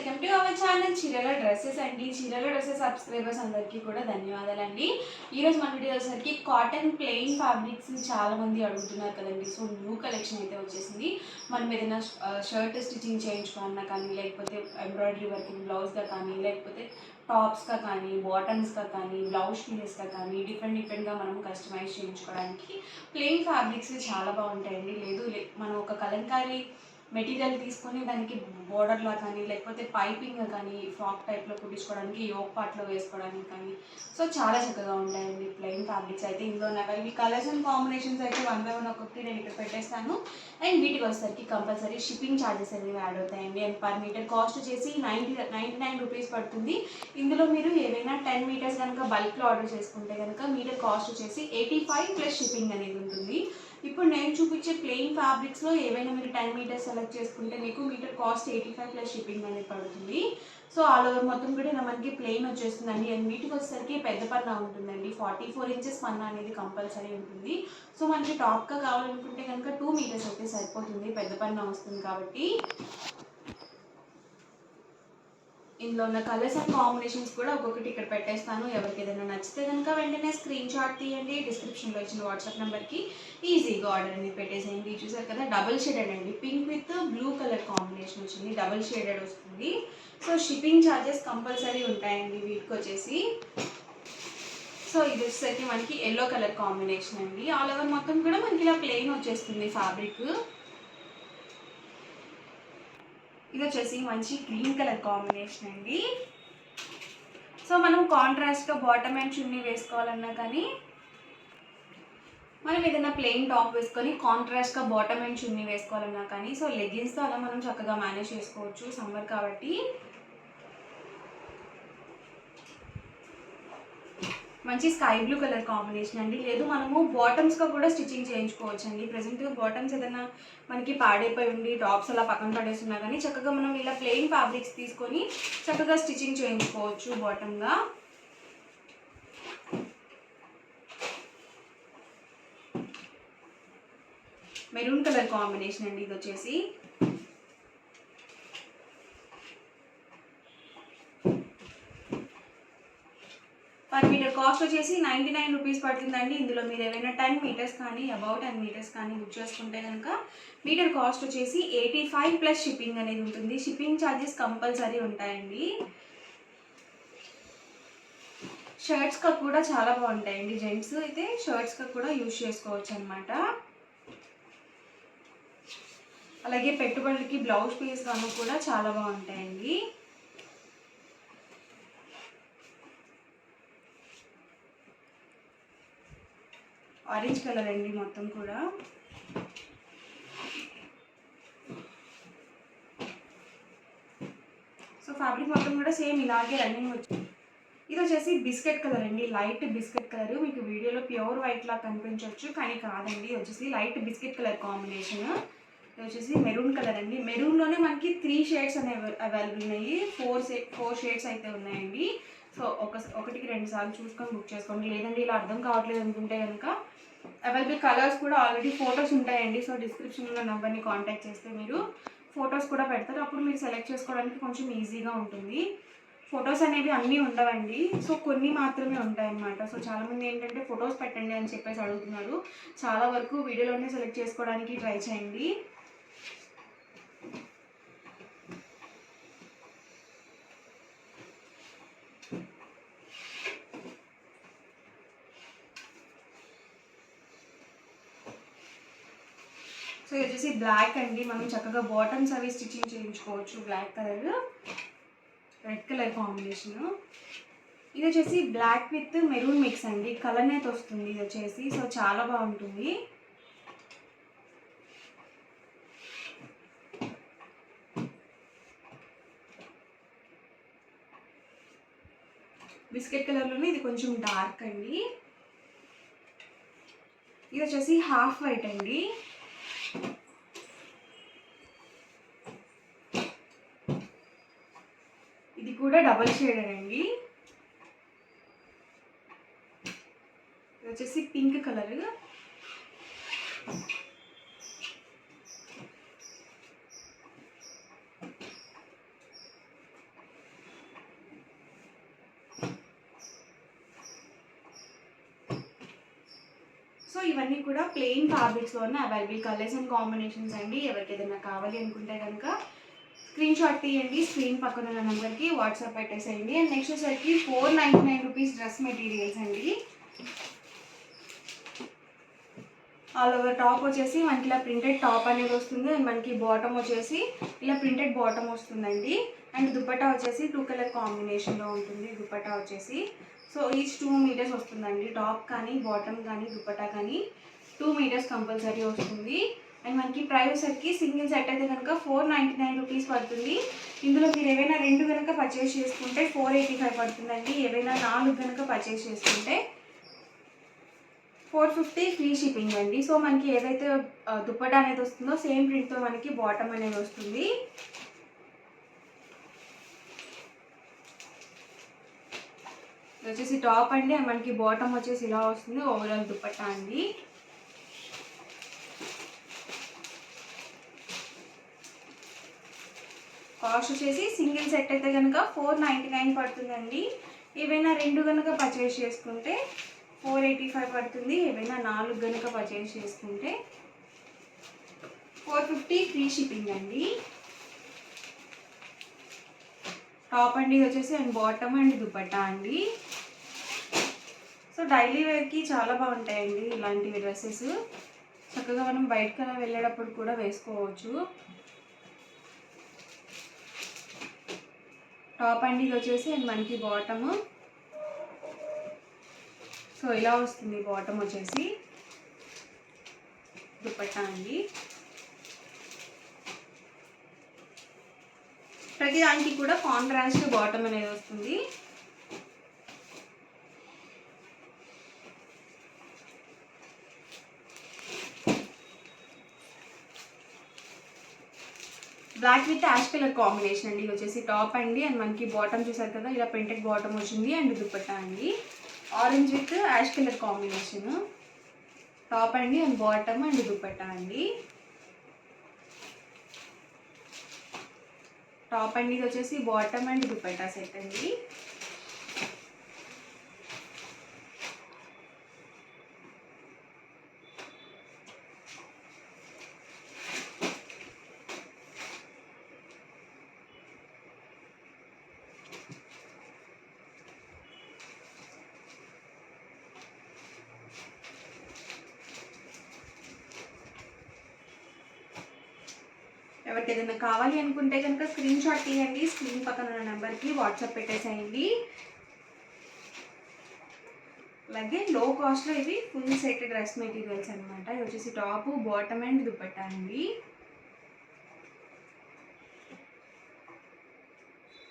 Welcome to our channel చీరల dresses అండి. చీరల డ్రెస్సెస్ సబ్స్క్రైబర్స్ అందరికీ కూడా ధన్యవాదాలండి. ఈరోజు మన వీడియో వచ్చేసరికి కాటన్ ప్లెయిన్ ఫ్యాబ్రిక్స్ చాలా మంది అడుగుతున్నారు కదండి. సో న్యూ కలెక్షన్ అయితే వచ్చేసింది. మనం ఏదైనా షర్ట్ స్టిచ్చింగ్ చేయించుకోవాలన్నా కానీ, లేకపోతే ఎంబ్రాయిడరీ వర్కింగ్ బ్లౌజ్గా కానీ, లేకపోతే టాప్స్గా కానీ, బాటమ్స్గా కానీ, బ్లౌజ్ పీసెస్గా కానీ డిఫరెంట్గా మనం కస్టమైజ్ చేయించుకోవడానికి ప్లెయిన్ ఫ్యాబ్రిక్స్ చాలా బాగుంటాయండి. మనం ఒక కలంకారీ మెటీరియల్ తీసుకొని దానికి బోర్డర్లో కానీ, లేకపోతే పైపింగ్ కానీ, ఫ్రాక్ టైప్లో కుట్టించుకోవడానికి, యోక్ పార్ట్లో వేసుకోవడానికి కానీ సో చాలా చక్కగా ఉంటాయండి ప్లెయిన్ ఫ్యాబ్రిక్స్ అయితే. ఇందులో ఇవి కలర్స్ అండ్ కాంబినేషన్స్ అయితే 1 by 1 ఒక్కొక్కటి నేను ఇక్కడ పెట్టేస్తాను. అండ్ వీటికి వచ్చేసరికి కంపల్సరీ షిప్పింగ్ ఛార్జెస్ అనేవి యాడ్ అవుతాయండి. అండ్ పర్ మీటర్ కాస్ట్ వచ్చేసి 99 రూపీస్ పడుతుంది. ఇందులో మీరు ఏవైనా 10 మీటర్స్ కనుక బల్క్లో ఆర్డర్ చేసుకుంటే కనుక మీటర్ కాస్ట్ వచ్చేసి 85 ప్లస్ షిప్పింగ్ అనేది ఉంటుంది. ఇప్పుడు నేను చూపించే ప్లెయిన్ ఫ్యాబ్రిక్స్లో ఏవైనా మీరు 10 మీటర్స్ సెలెక్ట్ చేసుకుంటే మీకు మీటర్ కాస్ట్ 85 ప్లస్ షిప్పింగ్ అనేది పడుతుంది. సో ఆల్ ఓవర్ మొత్తం కూడా మనకి ప్లెయిన్ వచ్చేస్తుందండి. అండ్ వీటికి వచ్చేసరికి పెద్ద పన్నా ఉంటుందండి. 44 ఇంచెస్ పన్నా అనేది కంపల్సరీ ఉంటుంది. సో మనకి టాప్గా కావాలనుకుంటే కనుక 2 మీటర్స్ అయితే సరిపోతుంది, పెద్ద పన్నా వస్తుంది కాబట్టి. ఇందులో ఉన్న కలర్స్ అండ్ కాంబినేషన్స్ కూడా ఒక్కొక్కటి ఇక్కడ పెట్టేస్తాను. ఎవరికి ఏదైనా నచ్చితే కనుక వెంటనే స్క్రీన్ షాట్ తీయండి. డిస్క్రిప్షన్లో ఇచ్చిన వాట్సాప్ నెంబర్కి ఈజీగా ఆర్డర్ అనేది పెట్టేసేయండి. చూసారు కదా, డబుల్ షేడెడ్ అండి. Pink with blue colour combination వచ్చింది, డబుల్ షేడెడ్ వస్తుంది. సో షిప్పింగ్ ఛార్జెస్ కంపల్సరీ ఉంటాయండి వీటికి వచ్చేసి. సో ఇది వచ్చేసరికి మనకి ఎల్లో కలర్ కాంబినేషన్ అండి. ఆల్ ఓవర్ మొత్తం కూడా మనకి ఇలా ప్లెయిన్ వచ్చేస్తుంది ఫ్యాబ్రిక్. ఇది వచ్చేసి మంచి గ్రీన్ కలర్ కాంబినేషన్ అండి. సో మనం కాంట్రాస్ట్గా బాటమ్ అండ్ చున్నీ వేసుకోవాలన్నా కానీ, మనం ఏదైనా ప్లెయిన్ టాప్ వేసుకొని కాంట్రాస్ట్గా బాటమ్ అండ్ చున్నీ వేసుకోవాలన్నా కానీ, సో లెగ్గిన్స్తో అలా మనం చక్కగా మేనేజ్ చేసుకోవచ్చు సమ్మర్ కాబట్టి. మంచి స్కై బ్లూ కలర్ కాంబినేషన్ అండి. లేదు మనము బాటమ్స్గా కూడా స్టిచ్చింగ్ చేయించుకోవచ్చు అండి. ప్రెజెంట్గా బాటమ్స్ ఏదైనా మనకి పాడైపోయి ఉండి టాప్స్ అలా పక్కన పడేస్తున్నా కానీ చక్కగా మనం ఇలా ప్లెయిన్ ఫ్యాబ్రిక్స్ తీసుకొని చక్కగా స్టిచ్చింగ్ చేయించుకోవచ్చు బాటమ్గా. మెరూన్ కలర్ కాంబినేషన్ అండి ఇది వచ్చేసి. పర్ మీటర్ కాస్ట్ వచ్చేసి 99 రూపీస్ పడుతుందండి. ఇందులో మీరు ఏమైనా 10 మీటర్స్ కానీ, అబౌట్ 10 మీటర్స్ కానీ బుక్ చేసుకుంటే కనుక మీటర్ కాస్ట్ వచ్చేసి 85 ప్లస్ షిప్పింగ్ అనేది ఉంటుంది. షిప్పింగ్ ఛార్జెస్ కంపల్సరీ ఉంటాయండి. షర్ట్స్గా కూడా చాలా బాగుంటాయండి. జెంట్స్ అయితే షర్ట్స్గా కూడా యూజ్ చేసుకోవచ్చు అనమాట. అలాగే పెట్టుబడులకి బ్లౌజ్ పీస్ గాను కూడా చాలా బాగుంటాయండి. ఆరెంజ్ కలర్ అండి మొత్తం కూడా. సో ఫ్యాబ్రిక్ మొత్తం కూడా సేమ్ ఇలాగే రన్నింగ్ వచ్చింది. ఇది వచ్చేసి బిస్కెట్ కలర్ అండి, లైట్ బిస్కెట్ కలర్. మీకు వీడియోలో ప్యూర్ వైట్ లా కనిపించవచ్చు కానీ కాదండి, వచ్చేసి లైట్ బిస్కెట్ కలర్ కాంబినేషన్. ఇది వచ్చేసి మెరూన్ కలర్ అండి. మెరూన్లోనే మనకి 3 షేడ్స్ అనేవి అవైలబుల్ ఉన్నాయి. 4 షేడ్స్ అయితే ఉన్నాయండి. సో ఒకటికి 2 సార్లు చూసుకొని బుక్ చేసుకోండి. లేదండి ఇలా అర్థం కావట్లేదు అనుకుంటే కనుక అవైలబుల్ కలర్స్ కూడా ఆల్రెడీ ఫొటోస్ ఉంటాయండి. సో డిస్క్రిప్షన్లో నెంబర్ని కాంటాక్ట్ చేస్తే మీరు ఫొటోస్ కూడా పెడతారు. అప్పుడు మీరు సెలెక్ట్ చేసుకోవడానికి కొంచెం ఈజీగా ఉంటుంది. ఫొటోస్ అనేవి అన్నీ ఉండవండి, సో కొన్ని మాత్రమే ఉంటాయన్నమాట. సో చాలామంది ఏంటంటే ఫొటోస్ పెట్టండి అని చెప్పేసి అడుగుతున్నారు. చాలా వరకు వీడియోలోనే సెలెక్ట్ చేసుకోవడానికి ట్రై చేయండి. సో ఇది వచ్చేసి బ్లాక్ అండి. మనం చక్కగా బాటమ్స్ అవి స్టిచ్చింగ్ చేయించుకోవచ్చు. Black colour, red colour combination. ఇది వచ్చేసి బ్లాక్ విత్ మెరూన్ మిక్స్ అండి. కలర్ అనేది వస్తుంది ఇది వచ్చేసి. సో చాలా బాగుంటుంది. బిస్కెట్ కలర్లోనే ఇది కొంచెం డార్క్ అండి. ఇది వచ్చేసి హాఫ్ వైట్ అండి. ఇది కూడా డబల్ షేడెడ్ అండి. ఇది వచ్చేసి పింక్ కలర్. ఇవన్నీ కూడా ప్లెయిన్ ఫ్యాబ్రిక్స్లోనే అవైలబుల్ కలర్స్ అండ్ కాంబినేషన్స్ అండి. ఎవరికి ఏదైనా కావాలి అనుకుంటే కనుక స్క్రీన్ షాట్ తీయండి, స్క్రీన్ పక్కన ఉన్న నెంబర్కి వాట్సాప్ పెట్టేసేయండి. అండ్ నెక్స్ట్ వచ్చేసరికి 499 రూపీస్ డ్రెస్ మెటీరియల్స్ అండి. ఆల్ ఓవర్ టాప్ వచ్చేసి మనకి ఇలా ప్రింటెడ్ టాప్ అనేది వస్తుంది. అండ్ మనకి బాటమ్ వచ్చేసి ఇలా ప్రింటెడ్ బాటమ్ వస్తుందండి. అండ్ దుపట్టా వచ్చేసి 2 కలర్ కాంబినేషన్లో ఉంటుంది దుపట్టా వచ్చేసి. సో ఈచ్ 2 మీటర్స్ వస్తుందండి. టాప్ కానీ బాటమ్ కానీ దుపట్టా కానీ 2 మీటర్స్ కంపల్సరీ వస్తుంది. అండ్ మనకి ప్రైస్ వచ్చేసరికి సింగిల్ సెట్ అయితే కనుక 499 రూపీస్ పడుతుంది. ఇందులో మీరు ఏవైనా 2 కనుక పర్చేస్ చేసుకుంటే 485 పడుతుందండి. ఏవైనా 4 కనుక పర్చేస్ చేసుకుంటే 450 ఫ్రీ షిప్పింగ్ అండి. సో మనకి ఏదైతే దుపట్టా అనేది వస్తుందో సేమ్ ప్రింట్తో మనకి బాటమ్ అనేది వస్తుంది. ఇది వచ్చేసి టాప్ అండి. అండ్ మనకి బాటమ్ వచ్చేసి ఇలా వస్తుంది. ఓవరాల్ దుపట్టా అండి. కాస్ట్ వచ్చేసి సింగిల్ సెట్ అయితే కనుక 499 పడుతుందండి. ఏవైనా 2 కనుక పర్చేస్ చేసుకుంటే 485 పడుతుంది. ఏవైనా 4 కనుక పర్చేస్ చేసుకుంటే 450 ఫ్రీ షిప్పింగ్ అండి. టాప్ అండి ఇది వచ్చేసి అండ్ బాటమ్ అండ్ దుపట్టా అండి. సో డైలీ వేర్కి చాలా బాగుంటాయండి ఇలాంటివి డ్రెస్సెస్. చక్కగా మనం బయటకు అలా వెళ్ళేటప్పుడు కూడా వేసుకోవచ్చు. టాప్ అండి ఇది వచ్చేసి అండ్ మనకి బాటమ్. సో ఇలా వస్తుంది బాటమ్ వచ్చేసి. దుపట్టా అండి. ప్రతి దానికి కూడా కాంట్రాస్ట్ బాటమ్ అనేది వస్తుంది. Black with ash colour combination అండి. ఇది వచ్చేసి టాప్ అండి. అండ్ మనకి బాటమ్ చూసారు కదా ఇలా ప్రింటెడ్ బాటమ్ వచ్చింది. అండ్ దుపట్టా అండి orange with ash colour combination. Top అండి అండ్ బాటమ్ అండ్ దుపట్టా అండి. టాప్ అండి ఇది వచ్చేసి బాటమ్ అండ్ దుపట్టా సెట్ అండి. ఎవరికి ఏదైనా కావాలి అనుకుంటే కనుక స్క్రీన్ షాట్ తీయండి, స్క్రీన్ పక్కన ఉన్న నెంబర్కి వాట్సాప్ పెట్టేసేయండి. అలాగే లో కాస్ట్లో ఇవి ఫుల్ సెట్ డ్రెస్ మెటీరియల్స్ అనమాట. ఇది వచ్చేసి టాప్ బాటమ్ అండ్ దుపట్టా అండి.